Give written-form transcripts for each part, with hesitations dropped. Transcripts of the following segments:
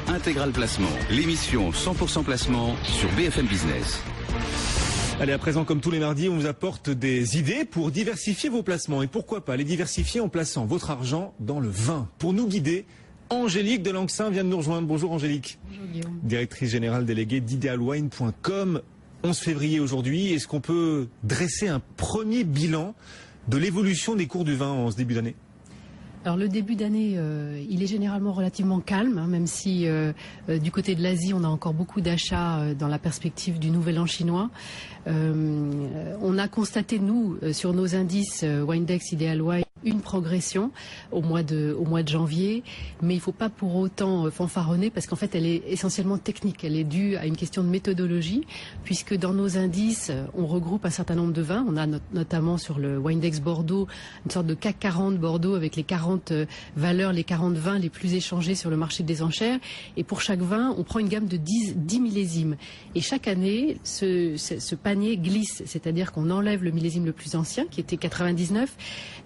Intégral Placement, l'émission 100% placement sur BFM Business. Allez, à présent, comme tous les mardis, on vous apporte des idées pour diversifier vos placements. Et pourquoi pas les diversifier en plaçant votre argent dans le vin. Pour nous guider, Angélique de Langsin vient de nous rejoindre. Bonjour Angélique. Bonjour Guillaume. Directrice générale déléguée d'idealwine.com. 11 février aujourd'hui, est-ce qu'on peut dresser un premier bilan de l'évolution des cours du vin en ce début d'année ? Alors le début d'année, il est généralement relativement calme, hein, même si du côté de l'Asie, on a encore beaucoup d'achats dans la perspective du nouvel an chinois. On a constaté, nous, sur nos indices Windex, Ideal Wine, une progression au mois de janvier, mais il ne faut pas pour autant fanfaronner parce qu'en fait elle est essentiellement technique, elle est due à une question de méthodologie, puisque dans nos indices on regroupe un certain nombre de vins, on a notamment sur le Windex Bordeaux une sorte de CAC 40 Bordeaux avec les 40 valeurs, les 40 vins les plus échangés sur le marché des enchères, et pour chaque vin on prend une gamme de 10 millésimes, et chaque année ce panier glisse, c'est-à-dire qu'on enlève le millésime le plus ancien qui était 99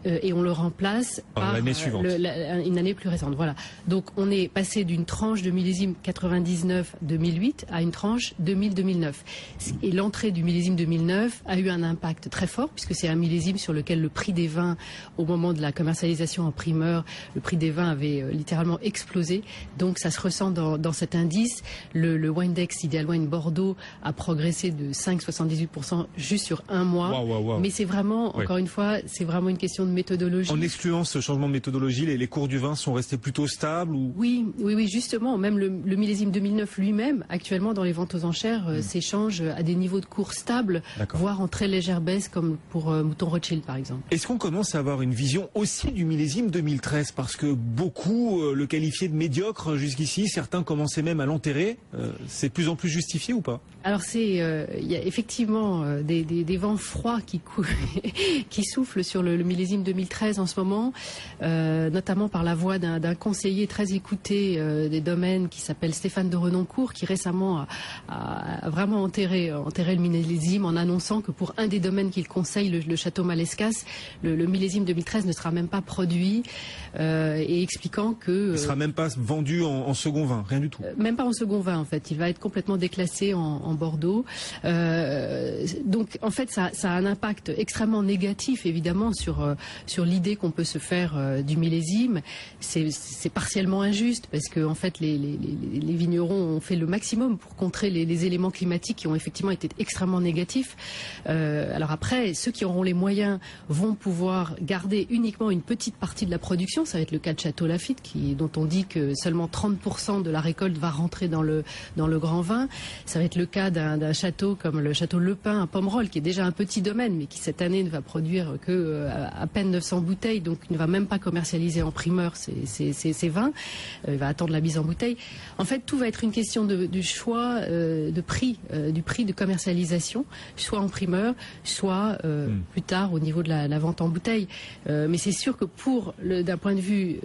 et on le remplace par l'année suivante, une année plus récente. Voilà. Donc on est passé d'une tranche de millésime 99-2008 à une tranche 2000-2009. Et l'entrée du millésime 2009 a eu un impact très fort puisque c'est un millésime sur lequel le prix des vins, au moment de la commercialisation en primeur, le prix des vins avait littéralement explosé. Donc ça se ressent dans cet indice. Le Windex Ideal Wine Bordeaux a progressé de 5,78% juste sur un mois. Wow. Mais c'est vraiment, encore une fois, c'est vraiment une question de méthodologie. En excluant ce changement de méthodologie, les cours du vin sont restés plutôt stables ou... Oui, justement. Même le millésime 2009 lui-même, actuellement dans les ventes aux enchères, s'échange à des niveaux de cours stables, voire en très légère baisse, comme pour Mouton Rothschild par exemple. Est-ce qu'on commence à avoir une vision aussi du millésime 2013 ? Parce que beaucoup le qualifiaient de médiocre jusqu'ici, certains commençaient même à l'enterrer. C'est de plus en plus justifié ou pas ? Alors il y a effectivement des vents froids qui soufflent sur le millésime 2013 en ce moment, notamment par la voix d'un conseiller très écouté des domaines qui s'appelle Stéphane de Renoncourt, qui récemment a vraiment enterré le millésime en annonçant que pour un des domaines qu'il conseille, le château Malescas, le millésime 2013 ne sera même pas produit, et expliquant que... Il ne sera même pas vendu en second vin, rien du tout. Même pas en second vin en fait, il va être complètement déclassé en Bordeaux. Donc en fait ça a un impact extrêmement négatif évidemment sur l'idée qu'on peut se faire du millésime. C'est partiellement injuste parce que en fait les vignerons ont fait le maximum pour contrer les éléments climatiques qui ont effectivement été extrêmement négatifs. Alors après, ceux qui auront les moyens vont pouvoir garder uniquement une petite partie de la production. Ça va être le cas de Château Lafite dont on dit que seulement 30% de la récolte va rentrer dans le grand vin. Ça va être le cas d'un château comme le château Le Pin à Pomerol, qui est déjà un petit domaine mais qui cette année ne va produire que à peine 900 bouteilles, donc il ne va même pas commercialiser en primeur ces vins. Il va attendre la mise en bouteille. En fait, tout va être une question du choix de prix, du prix de commercialisation, soit en primeur, soit plus tard au niveau de la vente en bouteille. Mais c'est sûr que d'un point de vue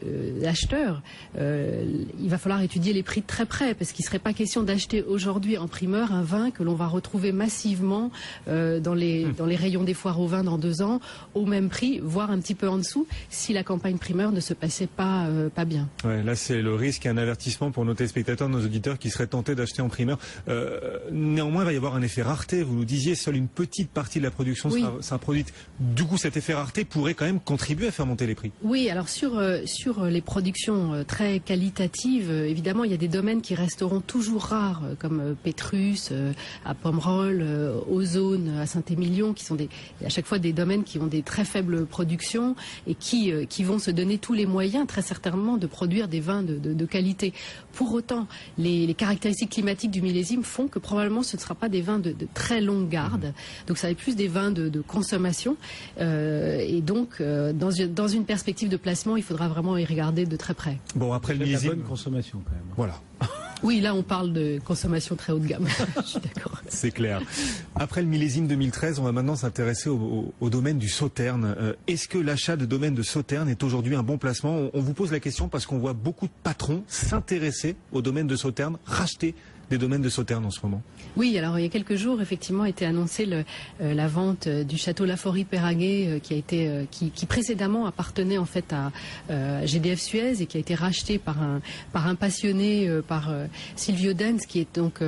acheteur, il va falloir étudier les prix de très près, parce qu'il ne serait pas question d'acheter aujourd'hui en primeur un vin que l'on va retrouver massivement dans les rayons des foires au vin dans 2 ans, au même prix, voire un petit peu en dessous, si la campagne primeur ne se passait pas bien. Ouais, là c'est le risque et un avertissement pour nos téléspectateurs, nos auditeurs qui seraient tentés d'acheter en primeur. Néanmoins, il va y avoir un effet rareté. Vous nous disiez, seule une petite partie de la production sera produite. Du coup, cet effet rareté pourrait quand même contribuer à faire monter les prix. Oui, alors sur les productions très qualitatives, évidemment, il y a des domaines qui resteront toujours rares, comme Pétrus, à Pomerol, Ozone, à Saint-Émilion, qui sont à chaque fois des domaines qui ont des très faibles productions et qui vont se donner tous les moyens, très certainement, de produire des vins de qualité. Pour autant, les caractéristiques climatiques du millésime font que probablement ce ne sera pas des vins de très longue garde. Donc ça va être plus des vins de consommation. Et donc, dans une perspective de placement, il faudra vraiment y regarder de très près. Bon, après le millésime... La bonne consommation quand même. Voilà. Oui, là on parle de consommation très haut de gamme. Je suis d'accord. C'est clair. Après le millésime 2013, on va maintenant s'intéresser au domaine du Sauterne. Est-ce que l'achat de domaine de Sauterne est aujourd'hui un bon placement ? On vous pose la question parce qu'on voit beaucoup de patrons s'intéresser au domaine de Sauterne, racheter des domaines de Sauternes en ce moment? Oui, alors il y a quelques jours, effectivement, a été annoncée la vente du château Laforie-Péraguet, qui précédemment appartenait en fait à GDF Suez et qui a été racheté par un passionné, par Silvio Dens, qui est donc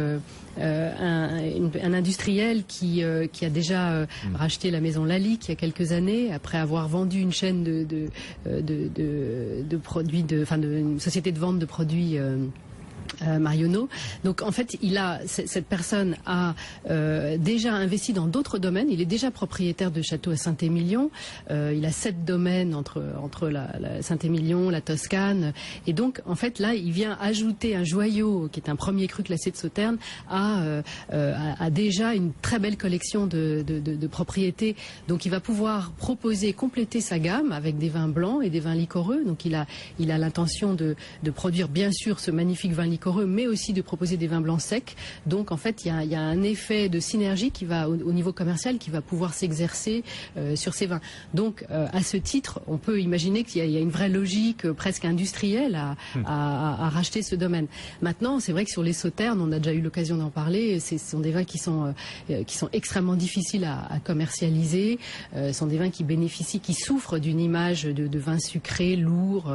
un industriel qui a déjà racheté la maison Lalique il y a quelques années, après avoir vendu une chaîne de produits, une société de vente de produits Marionneau. Donc en fait, cette personne a déjà investi dans d'autres domaines. Il est déjà propriétaire de châteaux à Saint-Émilion. Il a 7 domaines entre la Saint-Émilion, la Toscane. Et donc en fait là, il vient ajouter un joyau qui est un premier cru classé de Sauternes à déjà une très belle collection de propriétés. Donc il va pouvoir proposer, compléter sa gamme avec des vins blancs et des vins liquoreux. Donc il a l'intention de produire bien sûr ce magnifique vin liquoreux, mais aussi de proposer des vins blancs secs. Donc en fait, il y a un effet de synergie qui va au niveau commercial qui va pouvoir s'exercer sur ces vins. Donc à ce titre, on peut imaginer qu'il y a une vraie logique presque industrielle à racheter ce domaine. Maintenant, c'est vrai que sur les Sauternes, on a déjà eu l'occasion d'en parler, ce sont des vins qui sont extrêmement difficiles à commercialiser. Ce sont des vins qui souffrent d'une image de vin sucré, lourd,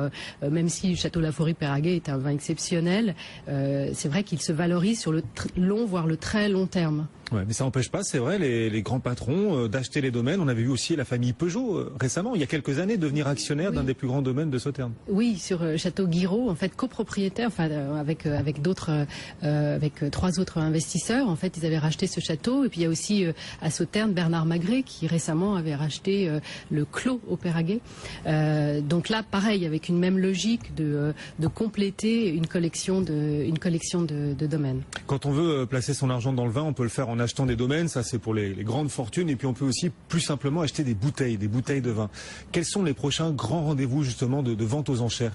même si le château Laforie-Péraguet est un vin exceptionnel. C'est vrai qu'il se valorise sur le long, voire le très long terme. Ouais, mais ça n'empêche pas, c'est vrai, les grands patrons d'acheter les domaines. On avait vu aussi la famille Peugeot récemment, il y a quelques années, devenir actionnaire d'un des plus grands domaines de Sauternes. Oui, sur Château Guiraud, en fait, copropriétaire, avec 3 autres investisseurs. En fait, ils avaient racheté ce château. Et puis il y a aussi à Sauternes Bernard Magret qui récemment avait racheté le Clos au Péraguet. Donc là, pareil, avec une même logique de compléter une collection de domaines. Quand on veut placer son argent dans le vin, on peut le faire en achetant des domaines, ça c'est pour les grandes fortunes, et puis on peut aussi plus simplement acheter des bouteilles de vin. Quels sont les prochains grands rendez-vous justement de vente aux enchères ?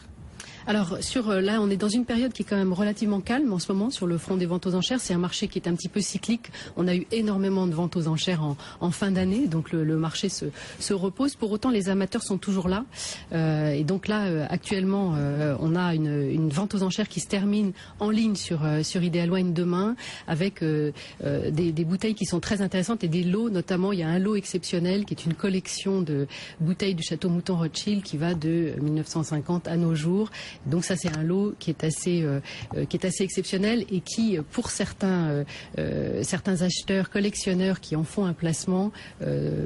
Alors là, on est dans une période qui est quand même relativement calme en ce moment sur le front des ventes aux enchères. C'est un marché qui est un petit peu cyclique. On a eu énormément de ventes aux enchères en fin d'année, donc le marché se repose. Pour autant, les amateurs sont toujours là. Et donc là, actuellement, on a une vente aux enchères qui se termine en ligne sur Ideal Wine demain, avec des bouteilles qui sont très intéressantes et des lots, notamment il y a un lot exceptionnel qui est une collection de bouteilles du château Mouton Rothschild qui va de 1950 à nos jours. Donc ça, c'est un lot qui est assez exceptionnel et qui, pour certains acheteurs, collectionneurs qui en font un placement,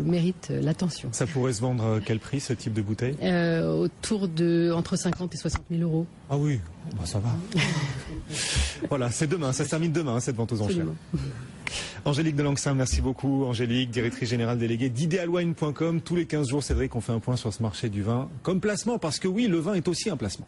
mérite l'attention. Ça pourrait se vendre à quel prix, ce type de bouteille ? Autour entre 50 et 60 000 euros. Ah oui, bah ça va. Voilà, c'est demain, ça se termine demain, cette vente aux enchères. Angélique Delanxin, merci beaucoup. Angélique, directrice générale déléguée d'idealwine.com. Tous les 15 jours, Cédric, on fait un point sur ce marché du vin comme placement, parce que oui, le vin est aussi un placement.